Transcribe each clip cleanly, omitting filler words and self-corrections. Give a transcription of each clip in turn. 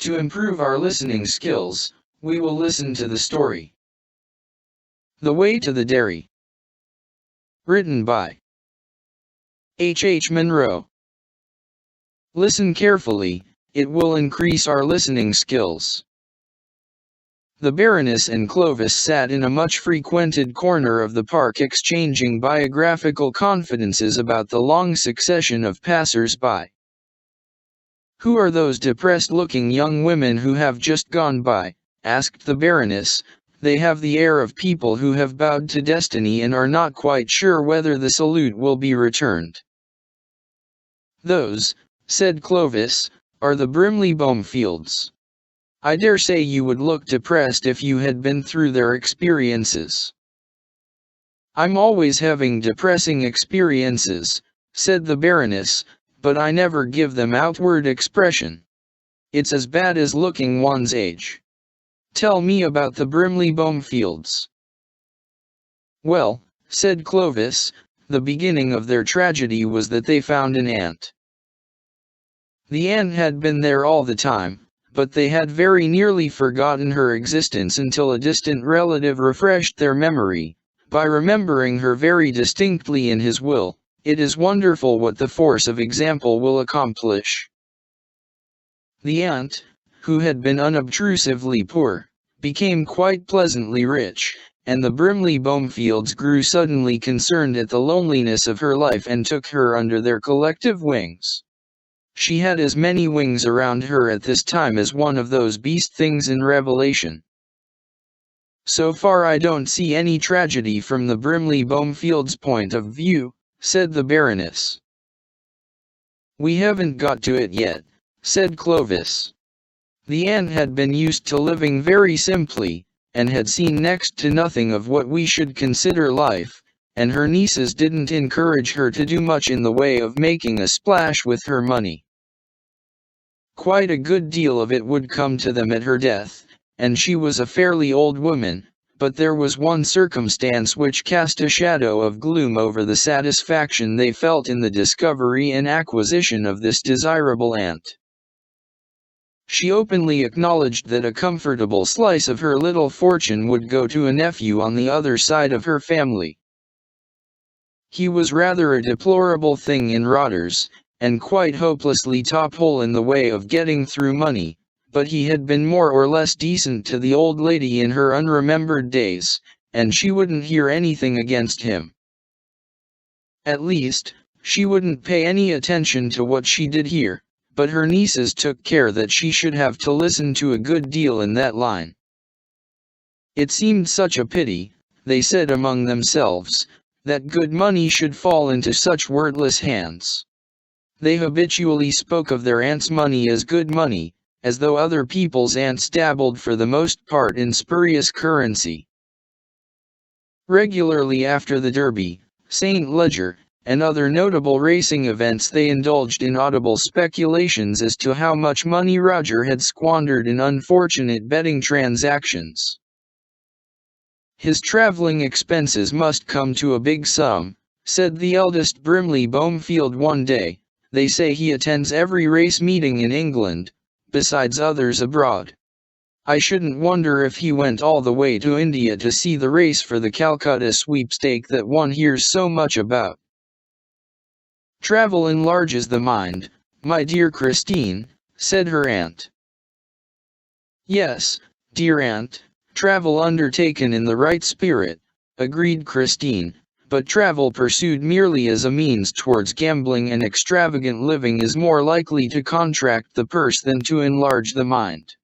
To improve our listening skills, we will listen to the story. The Way to the Dairy. Written by Munro. Listen carefully, it will increase our listening skills. The Baroness and Clovis sat in a much frequented corner of the park exchanging biographical confidences about the long succession of passers-by. "Who are those depressed-looking young women who have just gone by?" asked the Baroness. "They have the air of people who have bowed to destiny and are not quite sure whether the salute will be returned." "Those," said Clovis, "are the Brimley Bomefields. I dare say you would look depressed if you had been through their experiences." "I'm always having depressing experiences," said the Baroness, "but I never give them outward expression. It's as bad as looking one's age. Tell me about the Brimley Bomefields." "Well," said Clovis, "the beginning of their tragedy was that they found an ant. The ant had been there all the time, but they had very nearly forgotten her existence until a distant relative refreshed their memory, by remembering her very distinctly in his will. It is wonderful what the force of example will accomplish. The ant, who had been unobtrusively poor, became quite pleasantly rich, and the Brimley Bomefields grew suddenly concerned at the loneliness of her life and took her under their collective wings. She had as many wings around her at this time as one of those beast things in Revelation. So far I don't see any tragedy from the Brimley Bomefields' point of view," said the Baroness. "We haven't got to it yet," said Clovis. "The ant had been used to living very simply, and had seen next to nothing of what we should consider life, and her nieces didn't encourage her to do much in the way of making a splash with her money. Quite a good deal of it would come to them at her death, and she was a fairly old woman, but there was one circumstance which cast a shadow of gloom over the satisfaction they felt in the discovery and acquisition of this desirable ant. She openly acknowledged that a comfortable slice of her little fortune would go to a nephew on the other side of her family. He was rather a deplorable thing in rotters, and quite hopelessly top-hole in the way of getting through money, but he had been more or less decent to the old lady in her unremembered days, and she wouldn't hear anything against him. At least, she wouldn't pay any attention to what she did hear, but her nieces took care that she should have to listen to a good deal in that line. It seemed such a pity, they said among themselves, that good money should fall into such wordless hands. They habitually spoke of their aunt's money as good money, as though other people's aunts dabbled for the most part in spurious currency. Regularly after the Derby, St. Leger, and other notable racing events they indulged in audible speculations as to how much money Roger had squandered in unfortunate betting transactions. "His traveling expenses must come to a big sum," said the eldest Brimley Bomefield one day. "They say he attends every race meeting in England, besides others abroad. I shouldn't wonder if he went all the way to India to see the race for the Calcutta sweepstake that one hears so much about." "Travel enlarges the mind, my dear Christine," said her aunt. "Yes, dear aunt, travel undertaken in the right spirit," agreed Christine, "but travel pursued merely as a means towards gambling and extravagant living is more likely to contract the purse than to enlarge the mind.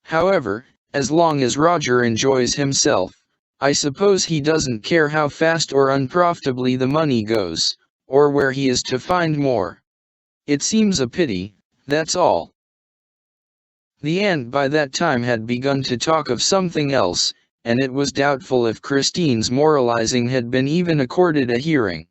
However, as long as Roger enjoys himself, I suppose he doesn't care how fast or unprofitably the money goes, or where he is to find more. It seems a pity, that's all." The aunt by that time had begun to talk of something else, and it was doubtful if Christine's moralizing had been even accorded a hearing.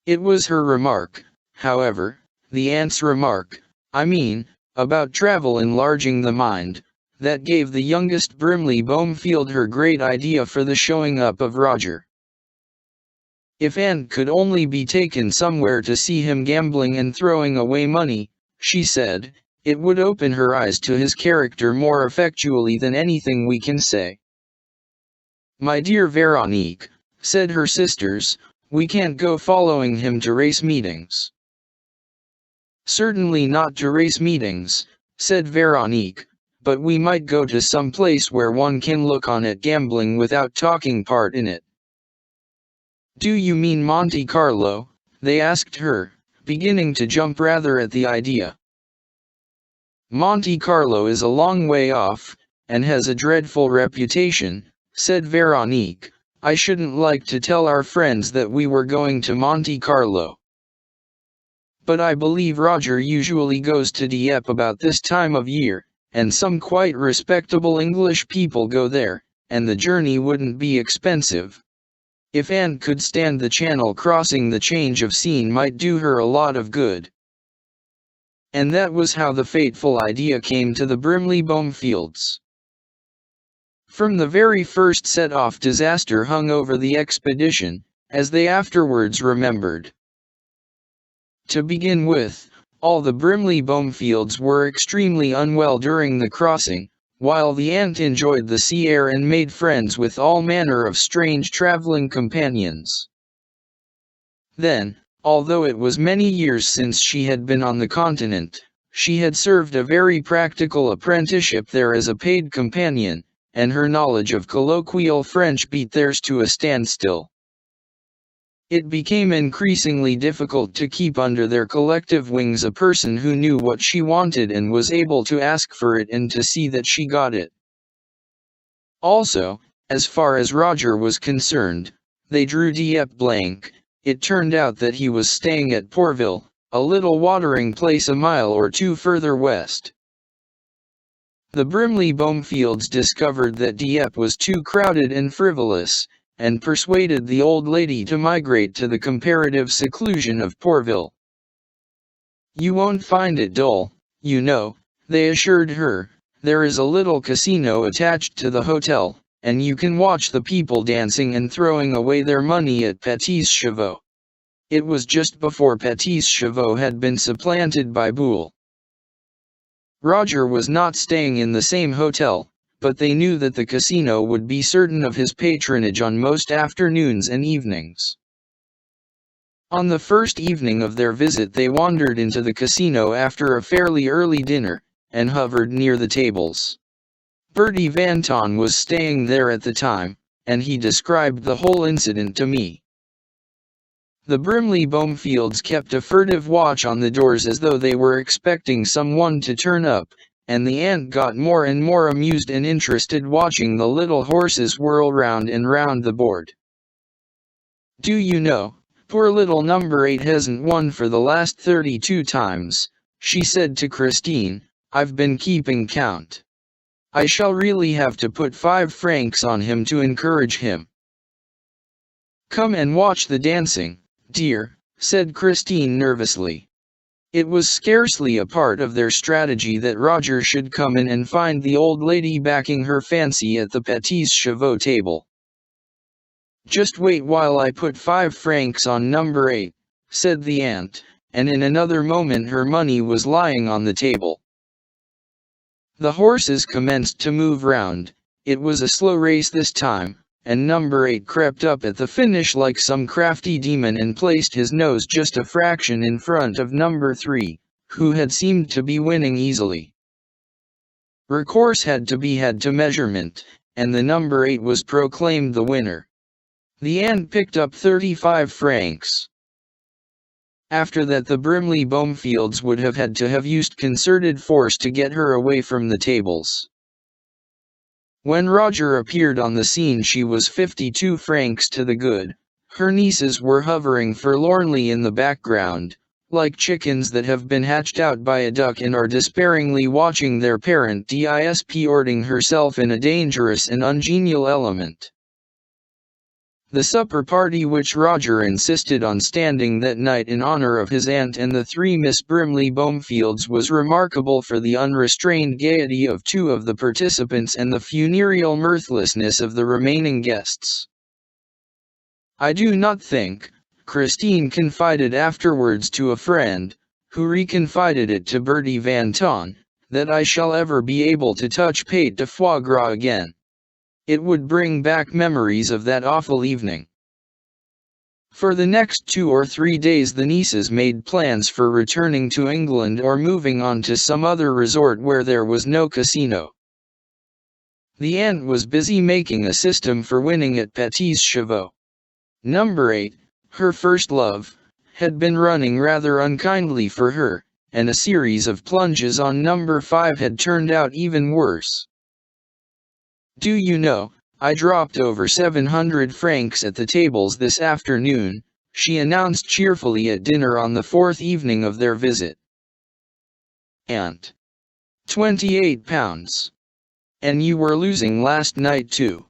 It was her remark, however, the aunt's remark, I mean, about travel enlarging the mind, that gave the youngest Brimley Bomefield her great idea for the showing up of Roger. If Aunt could only be taken somewhere to see him gambling and throwing away money, she said, It would open her eyes to his character more effectually than anything we can say. "My dear Veronique," said her sisters, "we can't go following him to race meetings." "Certainly not to race meetings," said Veronique, "but we might go to some place where one can look on at gambling without taking part in it." "Do you mean Monte Carlo?" they asked her, beginning to jump rather at the idea. "Monte Carlo is a long way off, and has a dreadful reputation," said Veronique. "I shouldn't like to tell our friends that we were going to Monte Carlo. But I believe Roger usually goes to Dieppe about this time of year, and some quite respectable English people go there, and the journey wouldn't be expensive. If Aunt could stand the Channel crossing, the change of scene might do her a lot of good." And that was how the fateful idea came to the Brimley Bomefields. From the very first set-off, disaster hung over the expedition, as they afterwards remembered. To begin with, all the Brimley Bomefields were extremely unwell during the crossing, while the aunt enjoyed the sea air and made friends with all manner of strange traveling companions. Then, although it was many years since she had been on the continent, she had served a very practical apprenticeship there as a paid companion, and her knowledge of colloquial French beat theirs to a standstill. It became increasingly difficult to keep under their collective wings a person who knew what she wanted and was able to ask for it and to see that she got it. Also, as far as Roger was concerned, they drew Dieppe blank. It turned out that he was staying at Pourville, a little watering place a mile or two further west. The Brimley Bomefields discovered that Dieppe was too crowded and frivolous, and persuaded the old lady to migrate to the comparative seclusion of Pourville. "You won't find it dull, you know," they assured her. "There is a little casino attached to the hotel, and you can watch the people dancing and throwing away their money at Petits Chevaux." It was just before Petits Chevaux had been supplanted by Boule. Roger was not staying in the same hotel, but they knew that the casino would be certain of his patronage on most afternoons and evenings. On the first evening of their visit they wandered into the casino after a fairly early dinner, and hovered near the tables. Bertie Van Ton was staying there at the time, and he described the whole incident to me. The Brimley Bomefields kept a furtive watch on the doors as though they were expecting someone to turn up, and the aunt got more and more amused and interested watching the little horses whirl round and round the board. "Do you know, poor little number 8 hasn't won for the last 32 times, she said to Christine. "I've been keeping count. I shall really have to put 5 francs on him to encourage him." "Come and watch the dancing, dear," said Christine nervously. It was scarcely a part of their strategy that Roger should come in and find the old lady backing her fancy at the Petits Chevaux table. "Just wait while I put 5 francs on number 8, said the aunt, and in another moment her money was lying on the table. The horses commenced to move round. It was a slow race this time, and number 8 crept up at the finish like some crafty demon and placed his nose just a fraction in front of number 3, who had seemed to be winning easily. Recourse had to be had to measurement, and the number 8 was proclaimed the winner. The aunt picked up 35 francs. After that the Brimley Bomefields would have had to have used concerted force to get her away from the tables. When Roger appeared on the scene she was 52 francs to the good. Her nieces were hovering forlornly in the background, like chickens that have been hatched out by a duck and are despairingly watching their parent disporting herself in a dangerous and ungenial element. The supper party which Roger insisted on standing that night in honor of his aunt and the 3 Miss Brimley Bomefields was remarkable for the unrestrained gaiety of 2 of the participants and the funereal mirthlessness of the remaining guests. "I do not think," Christine confided afterwards to a friend, who reconfided it to Bertie Van Ton, that I shall ever be able to touch pate de foie gras again. It would bring back memories of that awful evening. For the next 2 or 3 days the nieces made plans for returning to England or moving on to some other resort where there was no casino. The aunt was busy making a system for winning at Petits Chevaux. Number 8, her first love, had been running rather unkindly for her, and a series of plunges on number 5 had turned out even worse. Do you know, I dropped over 700 francs at the tables this afternoon, she announced cheerfully at dinner on the 4th evening of their visit. Aunt. £28. And you were losing last night too.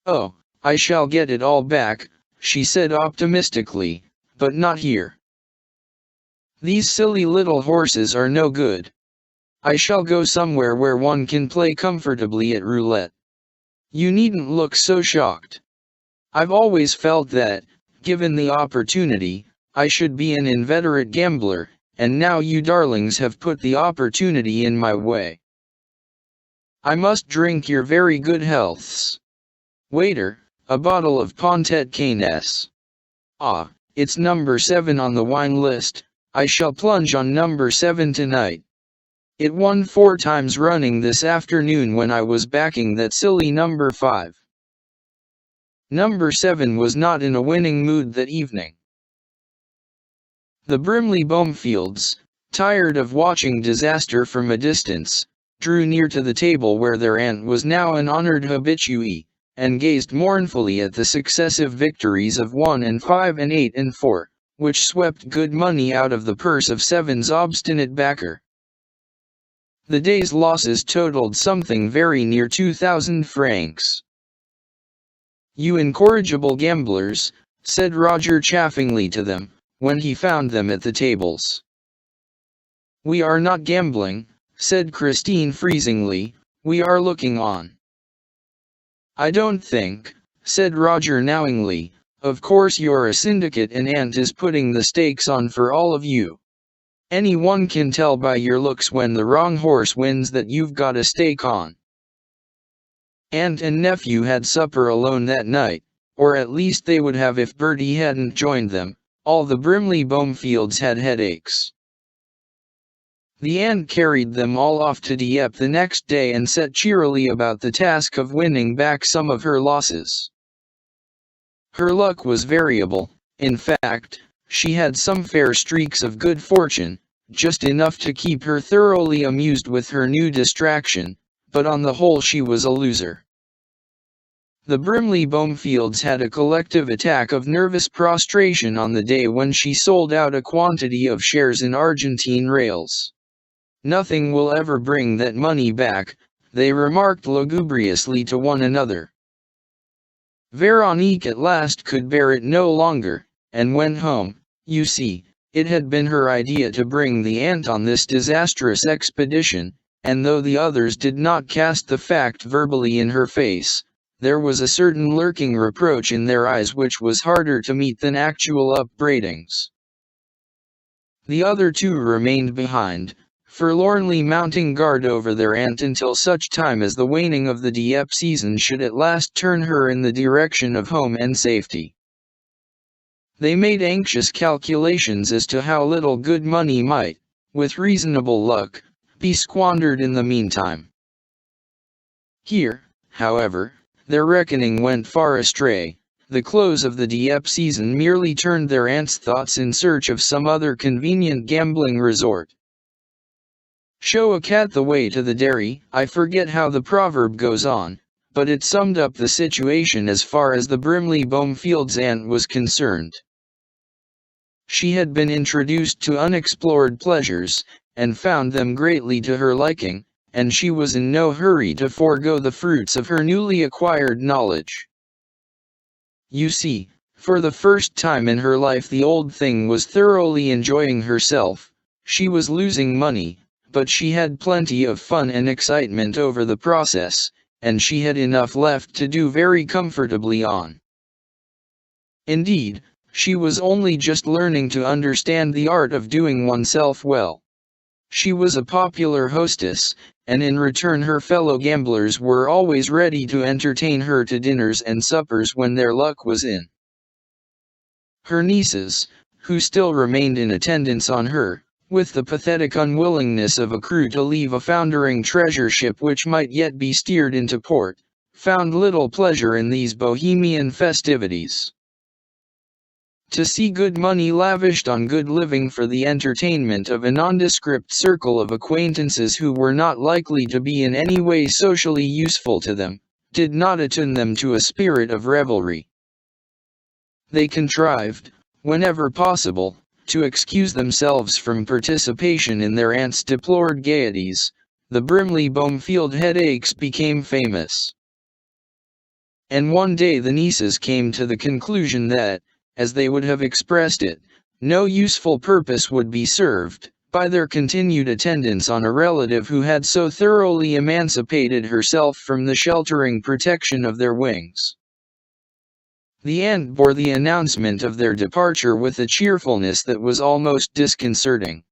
Oh, I shall get it all back, she said optimistically, but not here. These silly little horses are no good. I shall go somewhere where one can play comfortably at roulette. You needn't look so shocked. I've always felt that, given the opportunity, I should be an inveterate gambler, and now you darlings have put the opportunity in my way. I must drink your very good healths. Waiter, a bottle of Pontet Canes. Ah, it's number 7 on the wine list, I shall plunge on number 7 tonight. It won 4 times running this afternoon when I was backing that silly number 5. Number 7 was not in a winning mood that evening. The Brimley Bomefields, tired of watching disaster from a distance, drew near to the table where their aunt was now an honored habituée, and gazed mournfully at the successive victories of 1 and 5 and 8 and 4, which swept good money out of the purse of 7's obstinate backer. The day's losses totaled something very near 2,000 francs. You incorrigible gamblers, said Roger chaffingly to them, when he found them at the tables. We are not gambling, said Christine freezingly, we are looking on. I don't think, said Roger knowingly, of course you're a syndicate and aunt is putting the stakes on for all of you. Anyone can tell by your looks when the wrong horse wins that you've got a stake on. Aunt and nephew had supper alone that night, or at least they would have if Bertie hadn't joined them. All the Brimley Bomefields had headaches. The aunt carried them all off to Dieppe the next day and set cheerily about the task of winning back some of her losses. Her luck was variable, in fact, she had some fair streaks of good fortune, just enough to keep her thoroughly amused with her new distraction, but on the whole she was a loser. The Brimley Bomefields had a collective attack of nervous prostration on the day when she sold out a quantity of shares in Argentine Rails. Nothing will ever bring that money back, they remarked lugubriously to one another. Veronique at last could bear it no longer, and went home. You see, it had been her idea to bring the aunt on this disastrous expedition, and though the others did not cast the fact verbally in her face, there was a certain lurking reproach in their eyes which was harder to meet than actual upbraidings. The other two remained behind, forlornly mounting guard over their aunt until such time as the waning of the Dieppe season should at last turn her in the direction of home and safety. They made anxious calculations as to how little good money might, with reasonable luck, be squandered in the meantime. Here, however, their reckoning went far astray. The close of the Dieppe season merely turned their aunt's thoughts in search of some other convenient gambling resort. Show a cat the way to the dairy, I forget how the proverb goes on, but it summed up the situation as far as the Brimley Bomefields' aunt was concerned. She had been introduced to unexplored pleasures, and found them greatly to her liking, and she was in no hurry to forego the fruits of her newly acquired knowledge. You see, for the first time in her life the old thing was thoroughly enjoying herself. She was losing money, but she had plenty of fun and excitement over the process, and she had enough left to do very comfortably on. Indeed, she was only just learning to understand the art of doing oneself well. She was a popular hostess, and in return her fellow gamblers were always ready to entertain her to dinners and suppers when their luck was in. Her nieces, who still remained in attendance on her, with the pathetic unwillingness of a crew to leave a foundering treasure ship which might yet be steered into port, found little pleasure in these bohemian festivities. To see good money lavished on good living for the entertainment of a nondescript circle of acquaintances who were not likely to be in any way socially useful to them, did not attune them to a spirit of revelry. They contrived, whenever possible, to excuse themselves from participation in their aunt's deplored gaieties. The Brimley-Bomefield headaches became famous. And one day the nieces came to the conclusion that, as they would have expressed it, no useful purpose would be served by their continued attendance on a relative who had so thoroughly emancipated herself from the sheltering protection of their wings. The aunt bore the announcement of their departure with a cheerfulness that was almost disconcerting.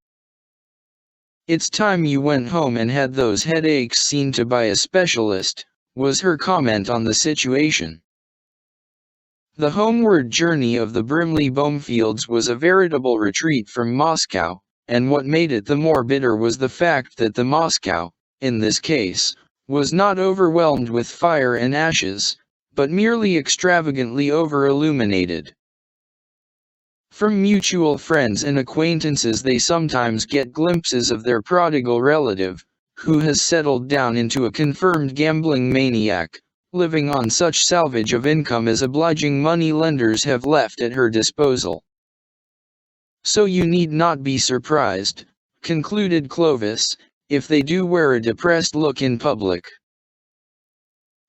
"It's time you went home and had those headaches seen to by a specialist," was her comment on the situation. The homeward journey of the Brimley-Bomefields was a veritable retreat from Moscow, and what made it the more bitter was the fact that the Moscow, in this case, was not overwhelmed with fire and ashes, but merely extravagantly over-illuminated. From mutual friends and acquaintances they sometimes get glimpses of their prodigal relative, who has settled down into a confirmed gambling maniac, living on such salvage of income as obliging money-lenders have left at her disposal. "So you need not be surprised," concluded Clovis, "if they do wear a depressed look in public."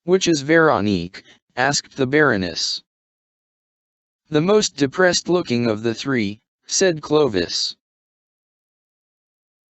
"Which is Veronique?" asked the Baroness. "The most depressed-looking of the three," said Clovis.